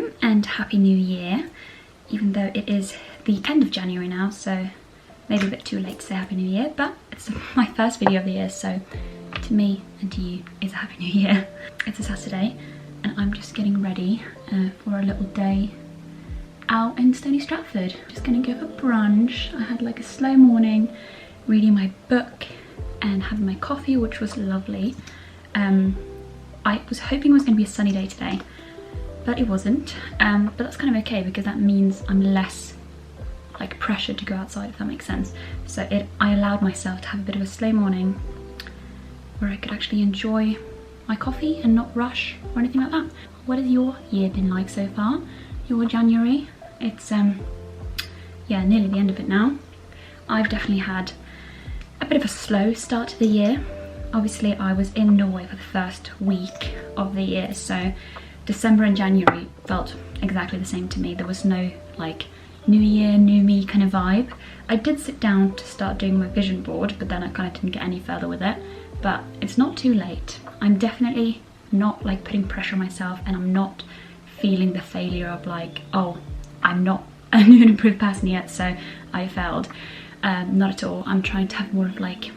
Hello and Happy New Year, even though it is the end of January now, so maybe a bit too late to say Happy New Year, but it's my first video of the year, so to me and to you is a Happy New Year. It's a Saturday and I'm just getting ready for a little day out in Stony Stratford. Just gonna go for brunch. I had like a slow morning reading my book and having my coffee, which was lovely. I was hoping it was going to be a sunny day today, but it wasn't, but that's kind of okay because that means I'm less like pressured to go outside, if that makes sense. So I allowed myself to have a bit of a slow morning where I could actually enjoy my coffee and not rush or anything like that. What has your year been like so far? Your January? It's yeah, nearly the end of it now. I've definitely had a bit of a slow start to the year. Obviously I was in Norway for the first week of the year, so December and January felt exactly the same to me. There was no like new year, new me kind of vibe. I did sit down to start doing my vision board, but then I kind of didn't get any further with it. But it's not too late. I'm definitely not like putting pressure on myself, and I'm not feeling the failure of like, oh, I'm not a new and improved person yet, so I failed. Not at all. I'm trying to have more of like,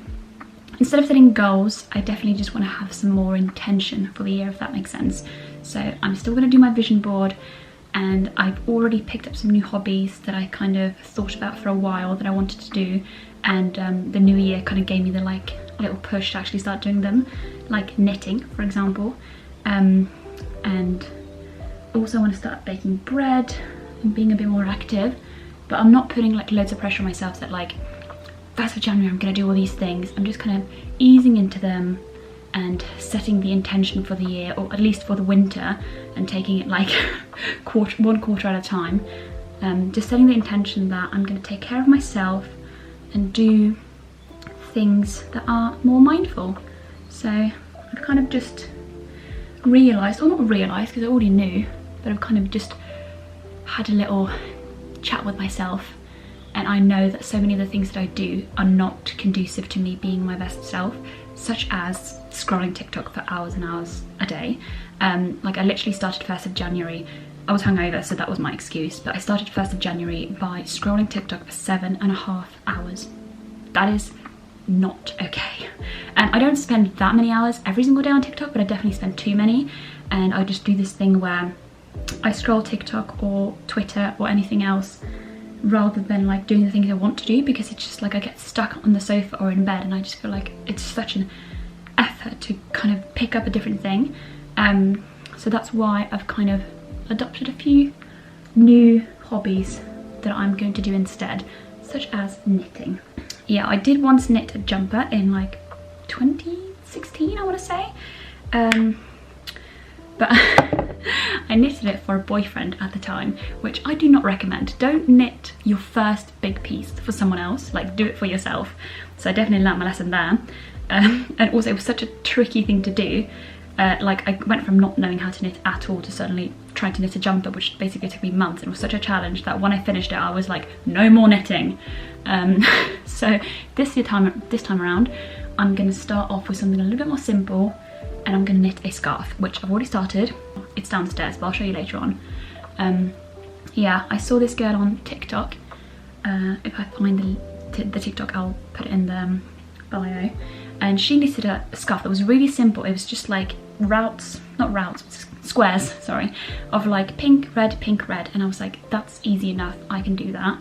instead of setting goals, I definitely just want to have some more intention for the year, if that makes sense. So I'm still going to do my vision board, and I've already picked up some new hobbies that I kind of thought about for a while that I wanted to do, and the new year kind of gave me the like little push to actually start doing them, like knitting, for example. And also want to start baking bread and being a bit more active, but I'm not putting like loads of pressure on myself that like 1st of January I'm going to do all these things. I'm just kind of easing into them and setting the intention for the year, or at least for the winter, and taking it like one quarter at a time. Just setting the intention that I'm going to take care of myself and do things that are more mindful. So I've kind of just realised, or not realised because I already knew, but I've kind of just had a little chat with myself. And I know that so many of the things that I do are not conducive to me being my best self, such as scrolling TikTok for hours and hours a day. Like I literally started 1st of January, I was hungover, so that was my excuse, but I started 1st of January by scrolling TikTok for 7.5 hours. That is not okay. And I don't spend that many hours every single day on TikTok, but I definitely spend too many. And I just do this thing where I scroll TikTok or Twitter or anything else rather than like doing the things I want to do, because it's just like I get stuck on the sofa or in bed, and I just feel like it's such an effort to kind of pick up a different thing. So that's why I've kind of adopted a few new hobbies that I'm going to do instead, such as knitting. Yeah, I did once knit a jumper in like 2016, I want to say, but I knitted it for a boyfriend at the time, which I do not recommend. Don't knit your first big piece for someone else, like do it for yourself. So I definitely learnt my lesson there. And also it was such a tricky thing to do. Like I went from not knowing how to knit at all to suddenly trying to knit a jumper, which basically took me months, and it was such a challenge that when I finished it I was like, no more knitting. So this time around I'm going to start off with something a little bit more simple, and I'm going to knit a scarf, which I've already started. It's downstairs, but I'll show you later on. Yeah, I saw this girl on TikTok. If I find the TikTok, I'll put it in the bio. And she knitted a scarf that was really simple. It was just like squares, sorry, of like pink, red, and I was like, that's easy enough, I can do that.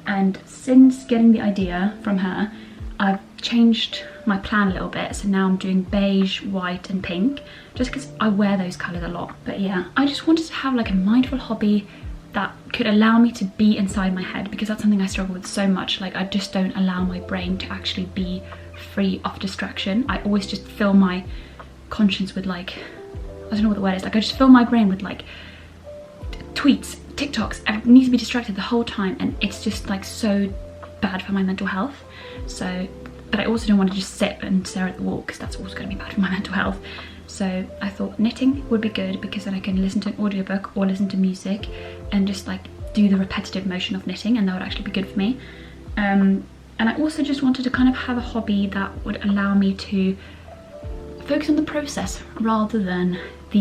And since getting the idea from her, I've changed my plan a little bit, so now I'm doing beige, white and pink, just because I wear those colours a lot. But yeah, I just wanted to have like a mindful hobby that could allow me to be inside my head, because that's something I struggle with so much. Like I just don't allow my brain to actually be free of distraction. I always just fill my conscience with like, I don't know what the word is, like I just fill my brain with like tweets, TikToks. I need to be distracted the whole time, and it's just like so bad for my mental health. So, but I also don't want to just sit and stare at the wall, because that's also going to be bad for my mental health. So I thought knitting would be good, because then I can listen to an audiobook or listen to music and just like do the repetitive motion of knitting, and that would actually be good for me. And I also just wanted to kind of have a hobby that would allow me to focus on the process rather than the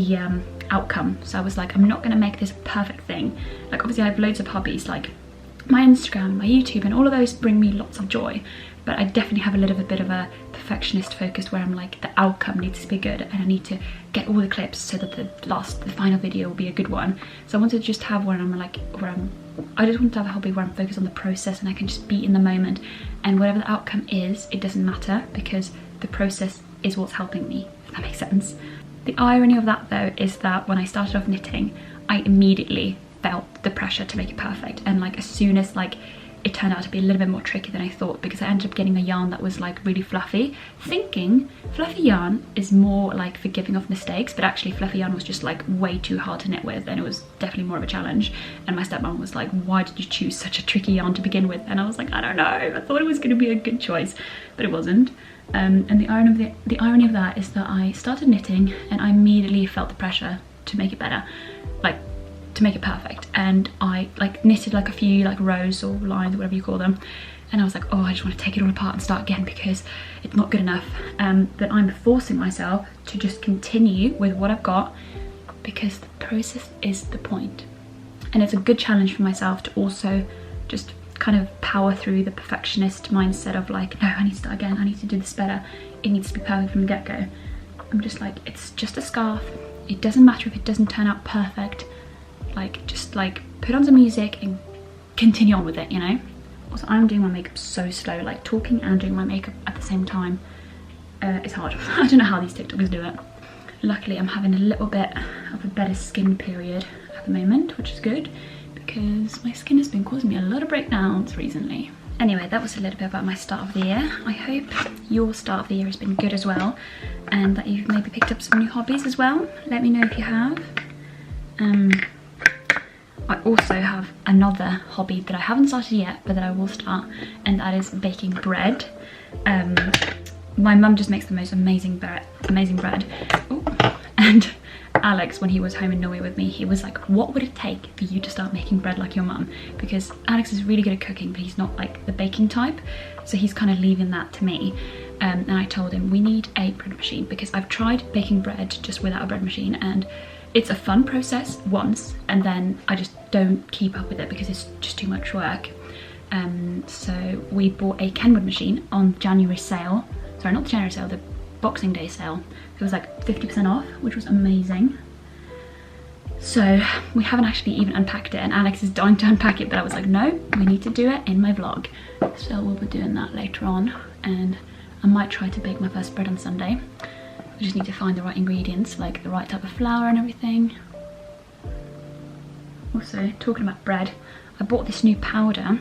outcome. So I was like, I'm not gonna make this a perfect thing. Like obviously I have loads of hobbies, like my Instagram, my YouTube, and all of those bring me lots of joy, but I definitely have a little bit of a perfectionist focus where I'm like, the outcome needs to be good and I need to get all the clips so that the final video will be a good one. So I wanted to just have one I just want to have a hobby where I'm focused on the process and I can just be in the moment, and whatever the outcome is, it doesn't matter because the process is what's helping me, if that makes sense. The irony of that though is that when I started off knitting, I immediately felt the pressure to make it perfect, and like as soon as like it turned out to be a little bit more tricky than I thought, because I ended up getting a yarn that was like really fluffy, thinking fluffy yarn is more like forgiving of mistakes, but actually fluffy yarn was just like way too hard to knit with, and it was definitely more of a challenge. And my stepmom was like, why did you choose such a tricky yarn to begin with? And I was like, I don't know, I thought it was going to be a good choice, but it wasn't. And the irony of that is that I started knitting and I immediately felt the pressure to make it better, like to make it perfect, and I like knitted like a few like rows or lines, whatever you call them, and I was like, oh, I just want to take it all apart and start again because it's not good enough. But I'm forcing myself to just continue with what I've got because the process is the point. And it's a good challenge for myself to also just kind of power through the perfectionist mindset of like, no, I need to start again, I need to do this better, it needs to be perfect from the get-go. I'm just like, it's just a scarf, it doesn't matter if it doesn't turn out perfect, like just like put on some music and continue on with it, you know. Also, I'm doing my makeup so slow, like talking and doing my makeup at the same time is hard. I don't know how these TikTokers do it. Luckily I'm having a little bit of a better skin period at the moment, which is good because my skin has been causing me a lot of breakdowns recently. Anyway, that was a little bit about my start of the year. I hope your start of the year has been good as well, and that you've maybe picked up some new hobbies as well. Let me know if you have. I also have another hobby that I haven't started yet, but that I will start, and that is baking bread. My mum just makes the most amazing bread. Ooh. And Alex, when he was home in Norway with me, he was like, what would it take for you to start making bread like your mum? Because Alex is really good at cooking, but he's not like the baking type, so he's kind of leaving that to me. And I told him we need a bread machine, because I've tried baking bread just without a bread machine, and it's a fun process once, and then I just don't keep up with it because it's just too much work. So we bought a Kenwood machine on January sale. Sorry, not the January sale, the Boxing Day sale. It was like 50% off, which was amazing. So we haven't actually even unpacked it, and Alex is dying to unpack it, but I was like, no, we need to do it in my vlog. So we'll be doing that later on, and I might try to bake my first bread on Sunday. I just need to find the right ingredients, like the right type of flour and everything. Also, talking about bread, I bought this new powder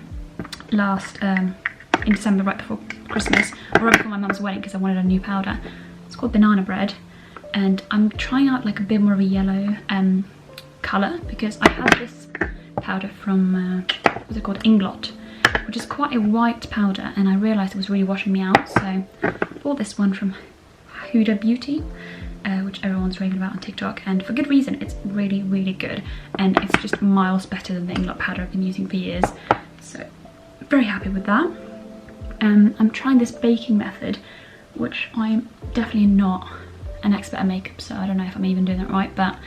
in December, right before Christmas, or right before my mum's wedding, because I wanted a new powder. It's called banana bread, and I'm trying out like a bit more of a yellow colour, because I had this powder from, what's it called, Inglot, which is quite a white powder, and I realised it was really washing me out, so I bought this one from Huda Beauty, which everyone's raving about on TikTok, and for good reason. It's really, really good, and it's just miles better than the Inglot powder I've been using for years, so very happy with that. I'm trying this baking method, which I'm definitely not an expert at makeup, so I don't know if I'm even doing that right, but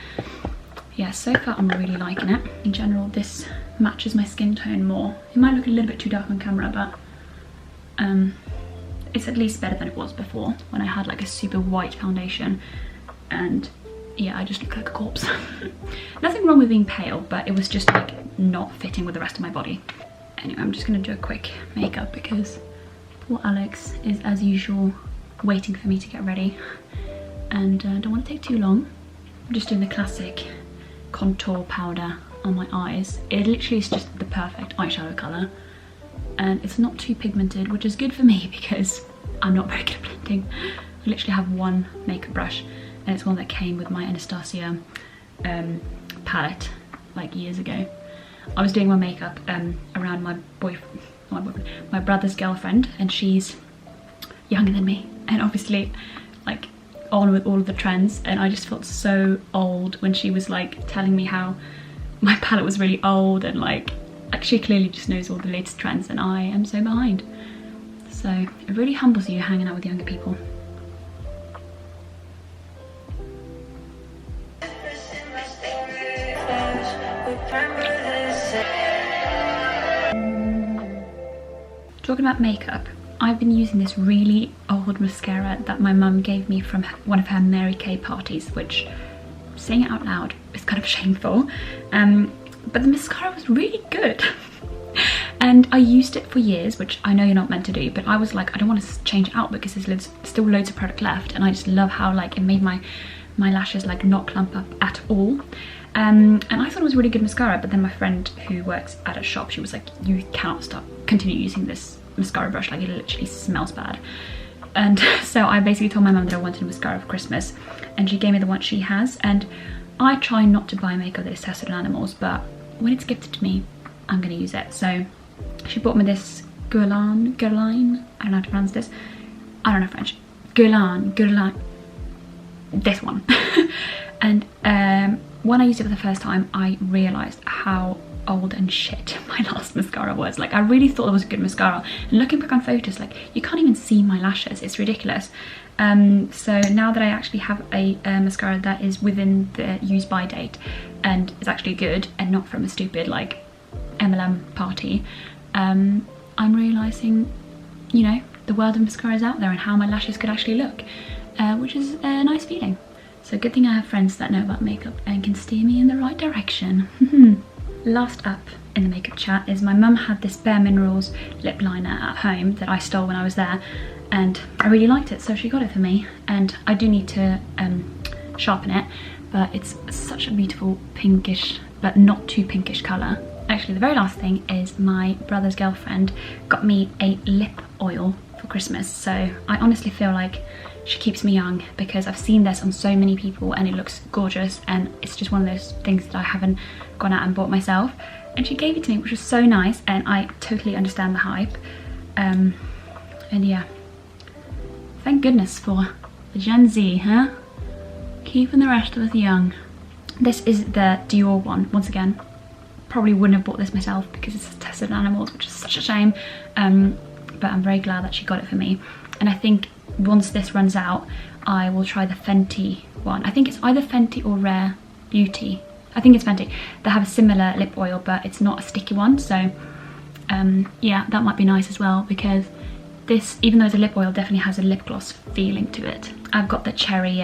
yeah, so far I'm really liking it. In general, this matches my skin tone more. It might look a little bit too dark on camera, but it's at least better than it was before, when I had like a super white foundation, and yeah, I just look like a corpse. Nothing wrong with being pale, but it was just like not fitting with the rest of my body. Anyway, I'm just gonna do a quick makeup because poor Alex is, as usual, waiting for me to get ready, and don't want to take too long. I'm just doing the classic contour powder on my eyes. It literally is just the perfect eyeshadow colour, and it's not too pigmented, which is good for me because I'm not very good at blending. I literally have one makeup brush, and it's one that came with my Anastasia palette like years ago. I was doing my makeup around my brother's girlfriend, and she's younger than me, and obviously like on with all of the trends, and I just felt so old when she was like telling me how my palette was really old, and like she clearly just knows all the latest trends, and I am so behind. So it really humbles you hanging out with younger people. Talking about makeup, I've been using this really old mascara that my mum gave me from one of her Mary Kay parties, which, saying it out loud, is kind of shameful. But the mascara was really good. And I used it for years, which I know you're not meant to do, but I was like, I don't want to change it out because there's still loads of product left, and I just love how like it made my lashes like not clump up at all. And I thought it was a really good mascara, but then my friend who works at a shop, she was like, you cannot continue using this mascara brush, like it literally smells bad. And so I basically told my mum that I wanted a mascara for Christmas, and she gave me the one she has. And I try not to buy makeup that is tested on animals, but when it's gifted to me, I'm gonna use it. So she bought me this grwm, I don't know how to pronounce this, I don't know French, grwm, this one. And when I used it for the first time, I realised how old and shit my last mascara was. Like, I really thought it was a good mascara, and looking back on photos, like, you can't even see my lashes, it's ridiculous. So now that I actually have a mascara that is within the use by date and is actually good and not from a stupid like MLM party, I'm realising, you know, the world of mascara is out there and how my lashes could actually look, which is a nice feeling. So good thing I have friends that know about makeup and can steer me in the right direction. Last up in the makeup chat is my mum had this Bare Minerals lip liner at home that I stole when I was there, and I really liked it, so she got it for me. And I do need to sharpen it, but it's such a beautiful pinkish, but not too pinkish colour. Actually, the very last thing is my brother's girlfriend got me a lip oil for Christmas, so I honestly feel like she keeps me young because I've seen this on so many people and it looks gorgeous, and it's just one of those things that I haven't gone out and bought myself, and she gave it to me, which was so nice, and I totally understand the hype. And yeah, thank goodness for the Gen Z, huh? Keeping the rest of us young. This is the Dior one. Once again, probably wouldn't have bought this myself because it's tested on animals, which is such a shame. But I'm very glad that she got it for me. And I think once this runs out, I will try the Fenty one. I think it's either Fenty or Rare Beauty. I think it's Fenty. They have a similar lip oil, but it's not a sticky one. So yeah, that might be nice as well, because this, even though it's a lip oil, definitely has a lip gloss feeling to it. I've got the cherry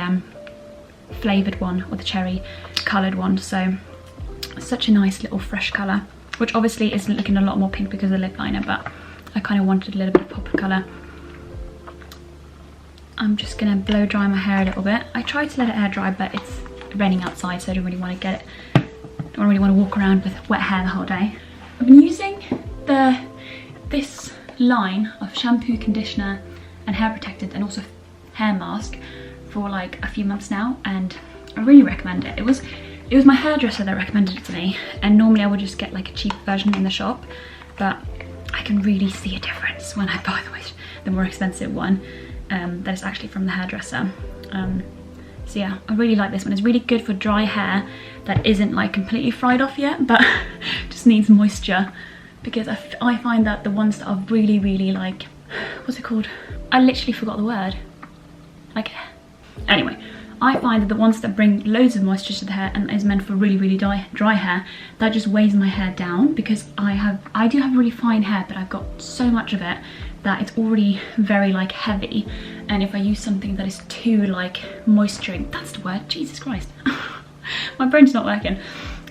flavoured one, or the cherry coloured one, so such a nice little fresh colour, which obviously is looking a lot more pink because of the lip liner, but I kind of wanted a little bit of pop of colour. I'm just gonna blow dry my hair a little bit. I tried to let it air dry, but it's raining outside, so I don't really want to get it. Don't really want to walk around with wet hair the whole day. I've been using this line of shampoo, conditioner, and hair protectant, and also hair mask for like a few months now, and I really recommend it. It was my hairdresser that recommended it to me, and normally I would just get like a cheap version in the shop, but I can really see a difference when I buy the more expensive one that is actually from the hairdresser. So yeah, I really like this one. It's really good for dry hair that isn't like completely fried off yet, but just needs moisture, because I find that the ones that are really, really like, what's it called? I literally forgot the word. Like, anyway, I find that the ones that bring loads of moisture to the hair and is meant for really, really dry hair, that just weighs my hair down, because I do have really fine hair, but I've got so much of it that it's already very like heavy, and if I use something that is too like moisturing, that's the word, Jesus Christ, my brain's not working.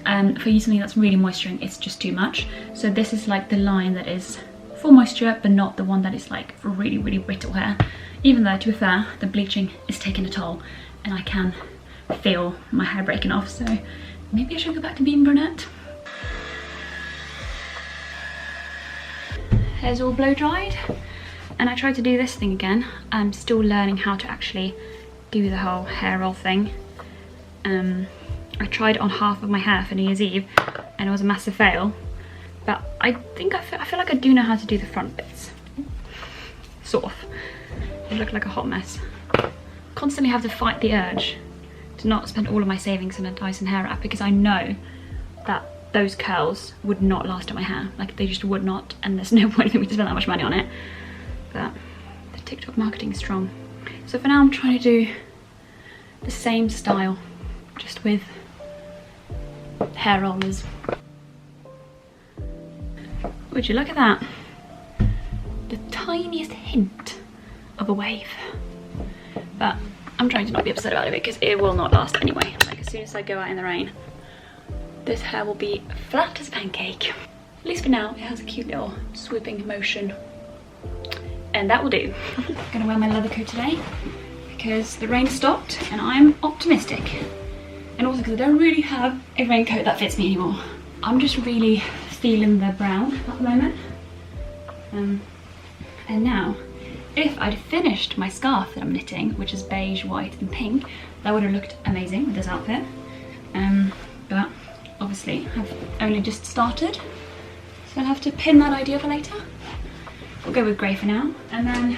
If I use something that's really moisturing, it's just too much. So this is like the line that is for moisture, but not the one that is like for really, really brittle hair. Even though, to be fair, the bleaching is taking a toll, and I can feel my hair breaking off, so maybe I should go back to being brunette. Hair's all blow dried, and I tried to do this thing again. I'm still learning how to actually do the whole hair roll thing. I tried on half of my hair for New Year's Eve, and it was a massive fail, but I think I feel like I do know how to do the front bits, sort of. It looked like a hot mess. Constantly have to fight the urge to not spend all of my savings on a Dyson hair wrap, because I know that those curls would not last on my hair. Like, they just would not, and there's no point for me to spend that much money on it. But the TikTok marketing is strong. So for now I'm trying to do the same style, just with hair rollers. Would you look at that? The tiniest hint of a wave. But I'm trying to not be upset about it because it will not last anyway. Like, as soon as I go out in the rain, this hair will be flat as a pancake. At least for now, it has a cute little swooping motion. And that will do. I'm gonna wear my leather coat today because the rain stopped and I'm optimistic. And also because I don't really have a raincoat that fits me anymore. I'm just really feeling the brown at the moment. And now, if I'd finished my scarf that I'm knitting, which is beige, white and pink, that would have looked amazing with this outfit. But obviously I've only just started, so I'll have to pin that idea for later. We'll go with grey for now. And then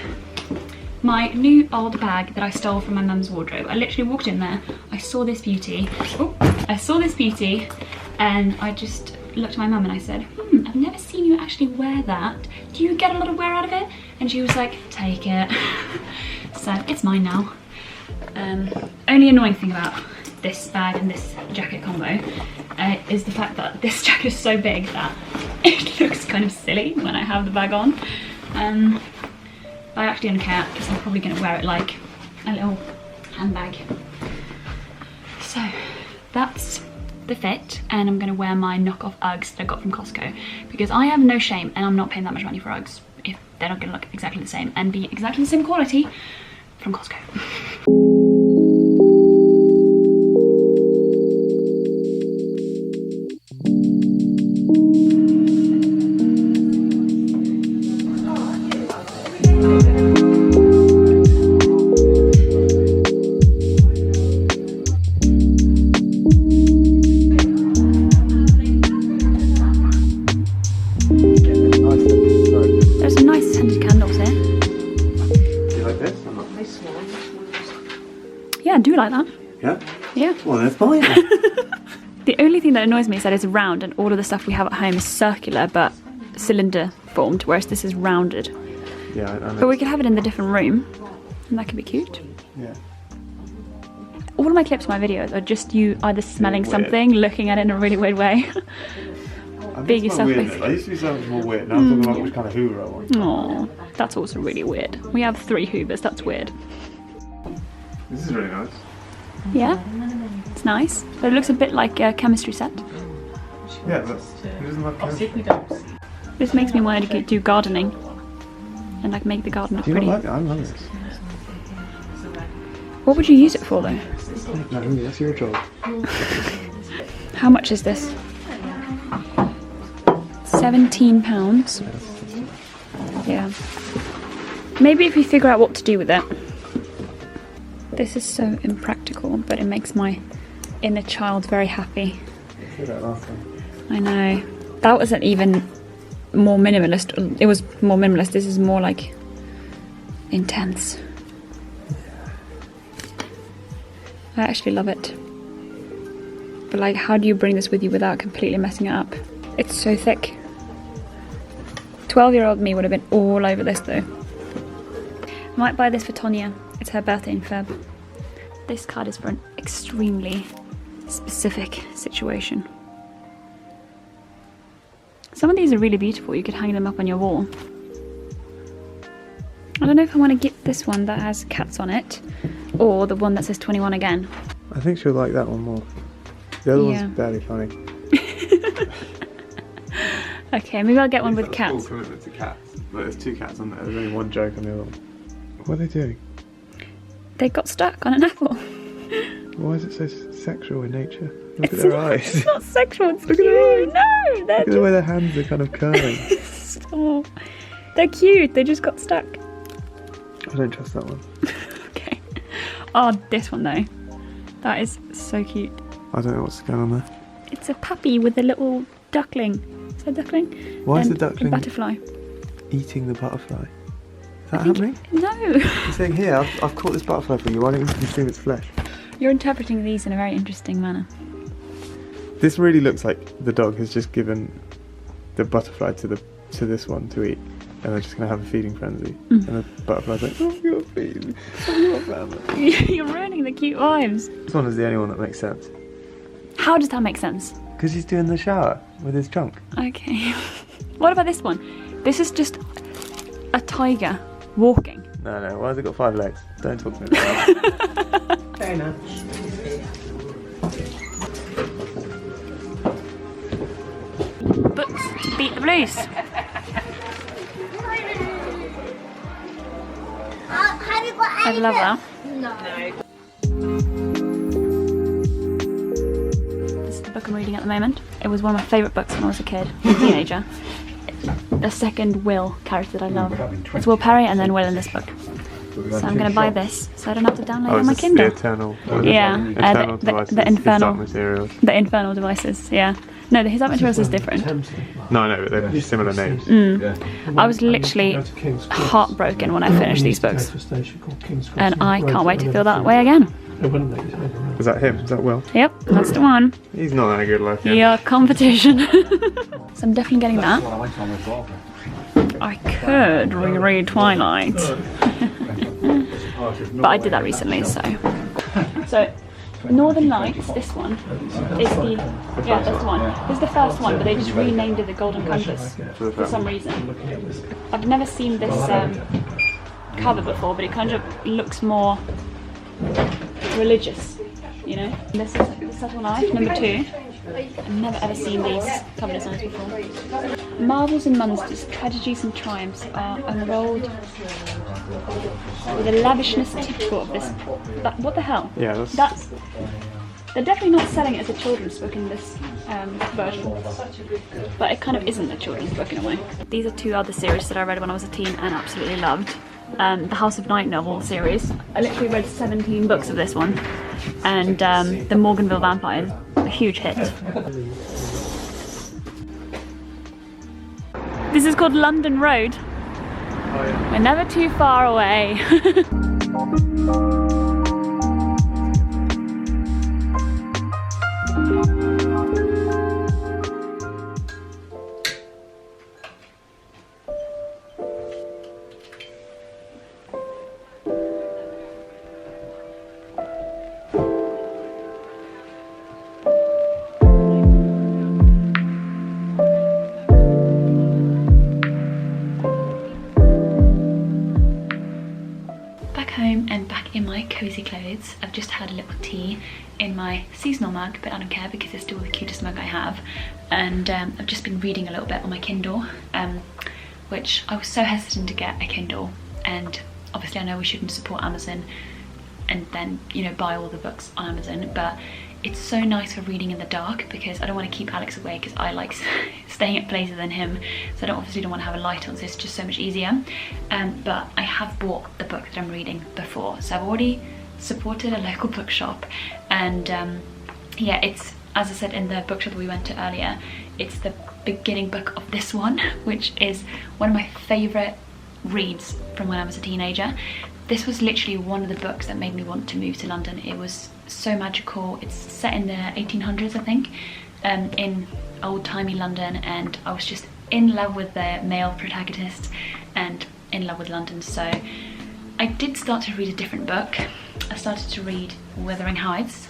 my new old bag that I stole from my mum's wardrobe. I literally walked in there, I saw this beauty. Oh, I saw this beauty and I just looked at my mum and I said, I've never seen you actually wear that. Do you get a lot of wear out of it? And she was like, take it. So it's mine now. Only annoying thing about this bag and this jacket combo is the fact that this jacket is so big that it looks kind of silly when I have the bag on. I actually don't care because I'm probably going to wear it like a little handbag. So that's the fit, and I'm going to wear my knockoff Uggs that I got from Costco because I have no shame and I'm not paying that much money for Uggs if they're not going to look exactly the same and be exactly the same quality from Costco. Yeah, I do like that. Yeah? Yeah. Well, that's fine. The only thing that annoys me is that it's round and all of the stuff we have at home is circular but cylinder formed, whereas this is rounded. Yeah, I know. But we could have it in the different room and that could be cute. Yeah. All of my clips, my videos are just you either smelling something, looking at it in a really weird way. Being yourself. I used to be so much more weird. Now I'm talking about which kind of Hoover I want. Aww, that's also really weird. We have 3 Hoovers, that's weird. This is really nice. Yeah, it's nice. But it looks a bit like a chemistry set. Yeah, but it doesn't look chemistry. This makes me want to do gardening and like make the garden look pretty. Do you not like it? I love this. What would you use it for though? No, that's your job. How much is this? £17. Yeah. Maybe if you figure out what to do with it. This is so impractical, but it makes my inner child very happy. I know. That wasn't even more minimalist. It was more minimalist. This is more like intense. I actually love it. But like, how do you bring this with you without completely messing it up? It's so thick. 12-year-old me would have been all over this though. I might buy this for Tonya. It's her birthday in Feb. This card is for an extremely specific situation. Some of these are really beautiful. You could hang them up on your wall. I don't know if I want to get this one that has cats on it or the one that says 21 again. I think she'll like that one more. The other one's barely funny. Okay, maybe I'll get one with cats. Full commitment to cats. But there's 2 cats on there. There's only one joke on the other one. What are they doing? They got stuck on an apple. Why is it so sexual in nature? Look at their eyes. It's not sexual, it's Look cute. at their eyes. No, they're Look at the way their hands are kind of curling. Stop. They're cute, they just got stuck. I don't trust that one. Okay. Oh, this one though. That is so cute. I don't know what's going on there. It's a puppy with a little duckling. Is that a duckling? Why is And the duckling a butterfly? eating the butterfly? Is that happening? No. He's saying, here, I've caught this butterfly for you, why don't you consume its flesh? You're interpreting these in a very interesting manner. This really looks like the dog has just given the butterfly to this one to eat, and they're just going to have a feeding frenzy. And the butterfly's like, oh, you're feeding, oh, family. You're ruining the cute vibes. This one is the only one that makes sense. How does that make sense? Because he's doing the shower with his trunk. Okay. What about this one? This is just a tiger walking. No, why has it got 5 legs? Don't talk to me about that. Fair enough. Books beat the blues. I love that. This is the book I'm reading at the moment. It was one of my favourite books when I was a kid, a teenager. The second Will character that I love. It's Will Perry and then Will in this book. So I'm going to buy this so I don't have to download it on my Kindle. The eternal, Yeah, devices, the infernal materials. The infernal devices, yeah. No, His Dark Materials is different. No, but they're similar names. I was literally heartbroken when I finished these books. And I can't wait to feel that way again. Is that him? Is that Will? Yep, that's the one. He's not that good looking. Yeah, competition. So I'm definitely getting that. I could reread Twilight. But I did that recently, so. So, Northern Lights, this one, is the, yeah, that's the one. This is the first one, but they just renamed it the Golden Compass for some reason. I've never seen this cover before, but it kind of looks more religious, you know? This is The Subtle Life, number 2. I've never ever seen these cover designs before. Marvels and monsters, tragedies and triumphs are unrolled with a lavishness typical of this. What the hell? Yeah, They're definitely not selling it as a children's book in this version, but it kind of isn't a children's book in a way. These are 2 other series that I read when I was a teen and absolutely loved. The House of Night novel series. I literally read 17 books of this one, and the Morganville Vampires, a huge hit. This is called London Road. Oh, yeah. We're never too far away. Home and back in my cozy clothes. I've just had a little tea in my seasonal mug, but I don't care because it's still the cutest mug I have. And I've just been reading a little bit on my Kindle, which I was so hesitant to get a Kindle, and obviously I know we shouldn't support Amazon and then, you know, buy all the books on Amazon, but it's so nice for reading in the dark because I don't want to keep Alex away because I like staying at places than him, so I obviously don't want to have a light on, so it's just so much easier. But I have bought the book that I'm reading before, so I've already supported a local bookshop, and yeah, it's, as I said in the bookshop that we went to earlier, it's the beginning book of this one, which is one of my favourite reads from when I was a teenager. This was literally one of the books that made me want to move to London. It was so magical. It's set in the 1800s, I think, in old-timey London, and I was just in love with the male protagonist and in love with London. So I did start to read a different book. I started to read Wuthering Heights,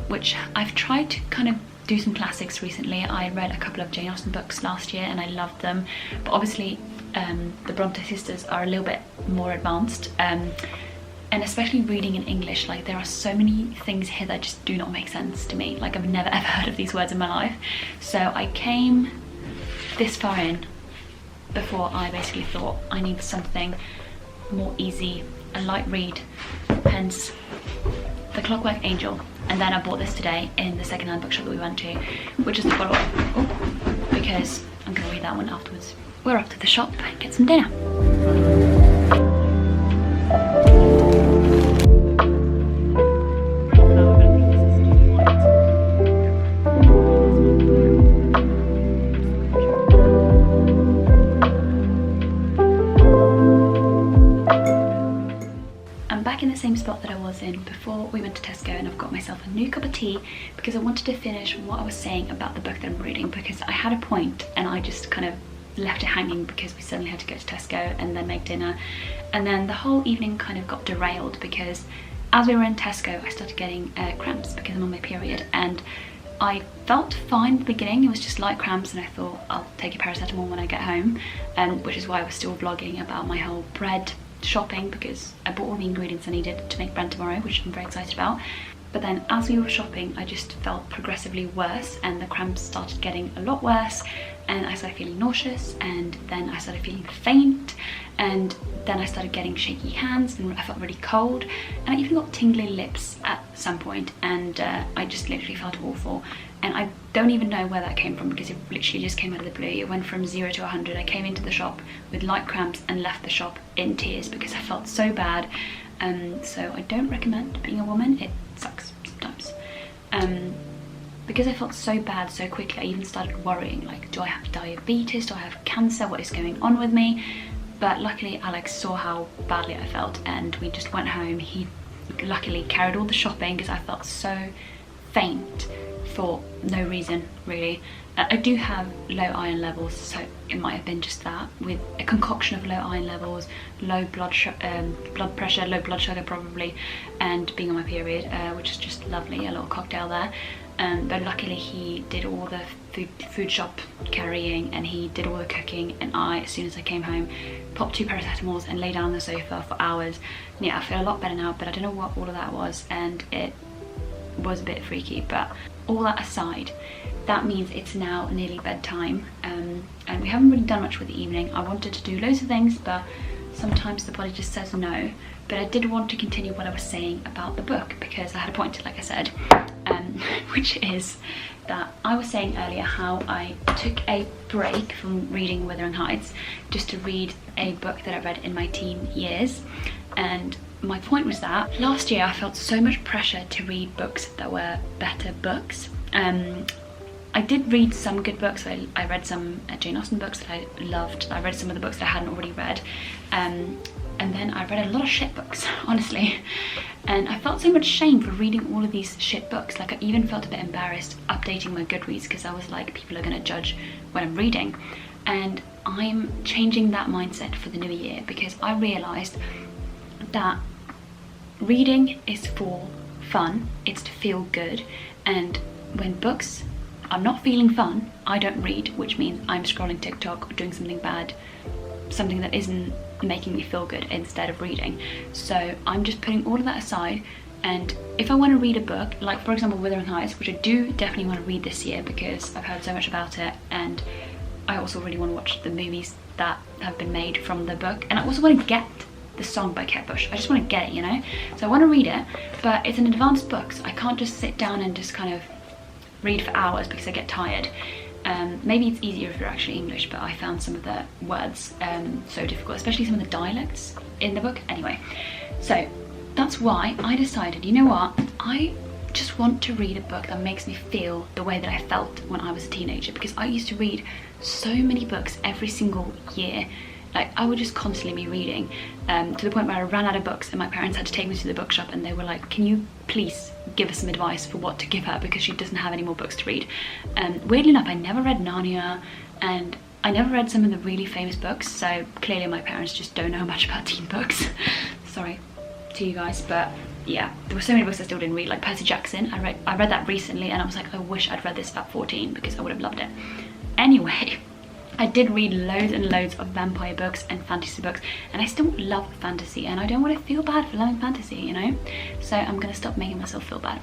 which I've tried to kind of do some classics recently. I read a couple of Jane Austen books last year and I loved them, but obviously the Bronte sisters are a little bit more advanced, and especially reading in English, like there are so many things here that just do not make sense to me. Like I've never ever heard of these words in my life. So I came this far in before I basically thought I need something more easy, a light read, hence The Clockwork Angel. And then I bought this today in the second-hand bookshop that we went to, which is the follow-up, because I'm going to read that one afterwards. We're off to the shop, get some dinner. In the same spot that I was in before we went to Tesco, and I've got myself a new cup of tea because I wanted to finish what I was saying about the book that I'm reading, because I had a point and I just kind of left it hanging because we suddenly had to go to Tesco and then make dinner, and then the whole evening kind of got derailed because as we were in Tesco I started getting cramps because I'm on my period, and I felt fine at the beginning. It was just light cramps, and I thought I'll take a paracetamol when I get home, which is why I was still vlogging about my whole bread shopping, because I bought all the ingredients I needed to make bread tomorrow, which I'm very excited about. But then as we were shopping, I just felt progressively worse, and the cramps started getting a lot worse, and I started feeling nauseous, and then I started feeling faint, and then I started getting shaky hands, and I felt really cold, and I even got tingly lips at some point, and I just literally felt awful. And I don't even know where that came from, because it literally just came out of the blue. It went from 0 to 100. I came into the shop with light cramps and left the shop in tears because I felt so bad. So I don't recommend being a woman. It sucks sometimes. Because I felt so bad so quickly, I even started worrying, like, do I have diabetes? Do I have cancer? What is going on with me? But luckily Alex saw how badly I felt, and we just went home. He luckily carried all the shopping because I felt so faint for no reason, really. I do have low iron levels, so it might have been just that, with a concoction of low iron levels, low blood pressure, low blood sugar probably, and being on my period, which is just lovely, a little cocktail there. But luckily he did all the food shop carrying, and he did all the cooking, and I, as soon as I came home, popped 2 paracetamols and lay down on the sofa for hours. And yeah, I feel a lot better now, but I don't know what all of that was, and it was a bit freaky. But all that aside, that means it's now nearly bedtime, and we haven't really done much with the evening. I wanted to do loads of things, but sometimes the body just says no. But I did want to continue what I was saying about the book, because I had a point, like I said, which is that I was saying earlier how I took a break from reading Wuthering Heights just to read a book that I read in my teen years. And my point was that last year I felt so much pressure to read books that were better books. I did read some good books. I read some Jane Austen books that I loved. I read some of the books that I hadn't already read. And then I read a lot of shit books, honestly. And I felt so much shame for reading all of these shit books. Like, I even felt a bit embarrassed updating my Goodreads, because I was like, people are going to judge what I'm reading. And I'm changing that mindset for the new year, because I realised that reading is for fun, it's to feel good, and when books are not feeling fun, I don't read, which means I'm scrolling TikTok or doing something bad, something that isn't making me feel good, instead of reading. So I'm just putting all of that aside, and if I want to read a book, like for example Wuthering Heights, which I do definitely want to read this year because I've heard so much about it, and I also really want to watch the movies that have been made from the book, and I also want to get the song by Kate Bush. I just want to get it, you know? So I want to read it, but it's an advanced book, so I can't just sit down and just kind of read for hours because I get tired. Maybe it's easier if you're actually English, but I found some of the words so difficult, especially some of the dialects in the book. Anyway, so that's why I decided, you know what, I just want to read a book that makes me feel the way that I felt when I was a teenager, because I used to read so many books every single year. Like, I would just constantly be reading, to the point where I ran out of books, and my parents had to take me to the bookshop, and they were like, can you please give us some advice for what to give her, because she doesn't have any more books to read. Weirdly enough, I never read Narnia, and I never read some of the really famous books, so clearly my parents just don't know much about teen books. Sorry to you guys, but yeah, there were so many books I still didn't read, like Percy Jackson. I read that recently, and I was like, I wish I'd read this at 14 because I would have loved it. Anyway, I did read loads and loads of vampire books and fantasy books, and I still love fantasy, and I don't want to feel bad for loving fantasy, you know? So I'm gonna stop making myself feel bad.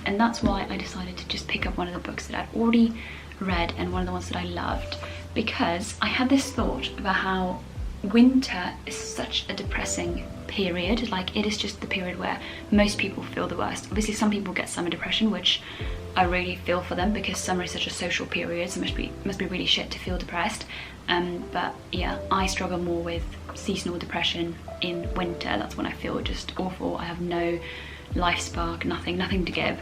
And that's why I decided to just pick up one of the books that I'd already read, and one of the ones that I loved, because I had this thought about how winter is such a depressing period. Like, it is just the period where most people feel the worst. Obviously some people get summer depression, which I really feel for them, because summer is such a social period, so it must be really shit to feel depressed. But yeah, I struggle more with seasonal depression in winter. That's when I feel just awful. I have no life spark, nothing to give.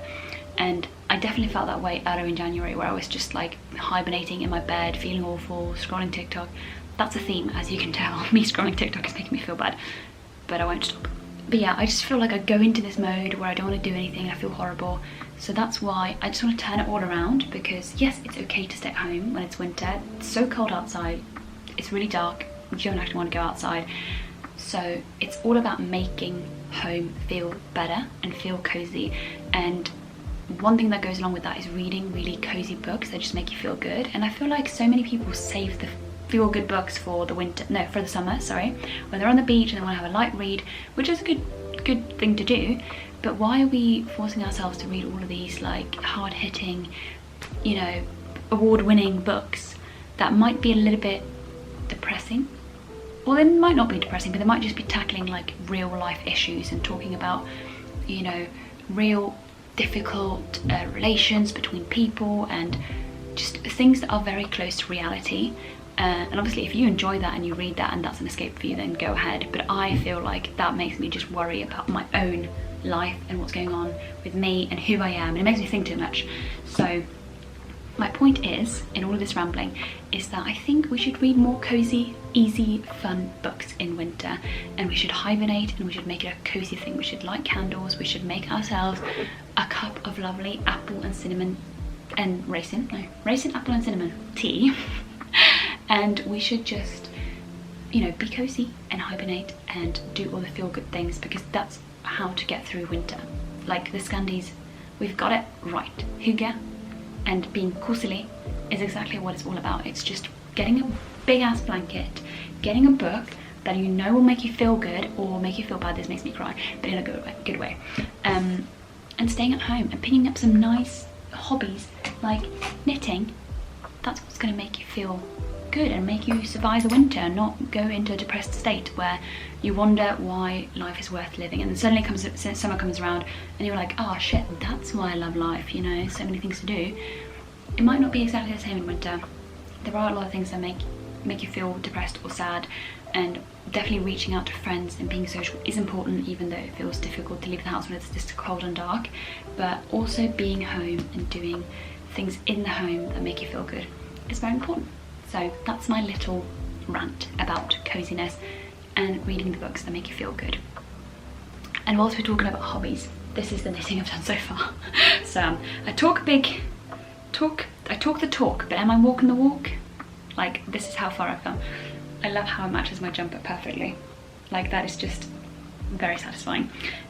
And I definitely felt that way earlier in January, where I was just like hibernating in my bed, feeling awful, scrolling TikTok. That's a theme, as you can tell. Me scrolling TikTok is making me feel bad, but I won't stop. But yeah, I just feel like I go into this mode where I don't want to do anything, I feel horrible. So that's why I just want to turn it all around, because yes, it's okay to stay at home when it's winter. It's so cold outside, it's really dark, you don't actually want to go outside. So it's all about making home feel better and feel cozy. And one thing that goes along with that is reading really cozy books that just make you feel good. And I feel like so many people save the feel good books for for the summer, sorry, when they're on the beach and they want to have a light read, which is a good thing to do. But why are we forcing ourselves to read all of these like hard-hitting, you know, award-winning books that might be a little bit depressing? Well, they might not be depressing, but they might just be tackling like real life issues and talking about, you know, real difficult relations between people and just things that are very close to reality. And obviously if you enjoy that and you read that and that's an escape for you, then go ahead. But I feel like that makes me just worry about my own life and what's going on with me and who I am, and it makes me think too much. So my point is, in all of this rambling, is that I think we should read more cozy, easy, fun books in winter, and we should hibernate and we should make it a cozy thing. We should light candles, we should make ourselves a cup of lovely apple and cinnamon and raisin apple and cinnamon tea and we should just, you know, be cozy and hibernate and do all the feel good things, because that's how to get through winter. Like the Scandis, we've got it right. Hygge and being cosy is exactly what it's all about. It's just getting a big ass blanket, getting a book that you know will make you feel good or make you feel bad. This makes me cry, but in a good way. And staying at home and picking up some nice hobbies like knitting. That's what's going to make you feel good and make you survive the winter and not go into a depressed state where you wonder why life is worth living, and then suddenly summer comes around and you're like, oh shit, that's why I love life, you know, so many things to do. It might not be exactly the same in winter. There are a lot of things that make you feel depressed or sad, and definitely reaching out to friends and being social is important, even though it feels difficult to leave the house when it's just cold and dark. But also being home and doing things in the home that make you feel good is very important. So that's my little rant about coziness and reading the books that make you feel good. And whilst we're talking about hobbies, this is the knitting I've done so far. So I talk the talk, but am I walking the walk? Like, this is how far I've come. I love how it matches my jumper perfectly. Like, that is just very satisfying.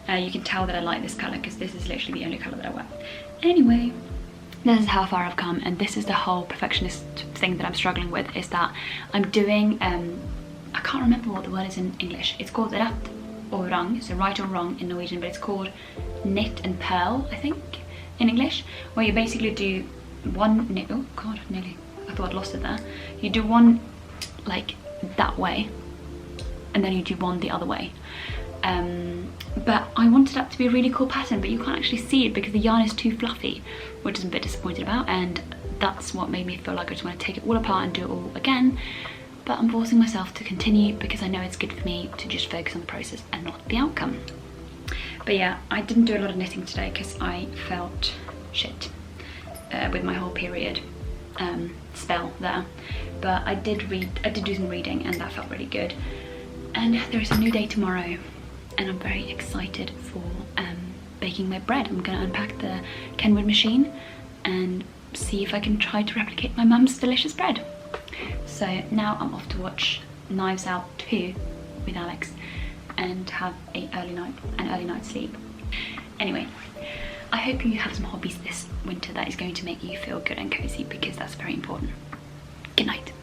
You can tell that I like this colour because this is literally the only colour that I wear. Anyway, this is how far I've come, and this is the whole perfectionist thing that I'm struggling with, is that I'm doing, I can't remember what the word is in English. It's called rett or wrong, so right or wrong in Norwegian, but it's called knit and purl, I think, in English, where you basically do one knit, oh god, nearly, I thought I'd lost it there. You do one like that way, and then you do one the other way. But I wanted that to be a really cool pattern, but you can't actually see it because the yarn is too fluffy, which I'm a bit disappointed about, and that's what made me feel like I just want to take it all apart and do it all again. But I'm forcing myself to continue because I know it's good for me to just focus on the process and not the outcome. But yeah, I didn't do a lot of knitting today because I felt shit with my whole period spell there. But I did do some reading, and that felt really good. And there is a new day tomorrow, and I'm very excited for baking my bread. I'm gonna unpack the Kenwood machine and see if I can try to replicate my mum's delicious bread. So now I'm off to watch Knives Out 2 with Alex and have an early night sleep. Anyway, I hope you have some hobbies this winter that is going to make you feel good and cozy, because that's very important. Good night.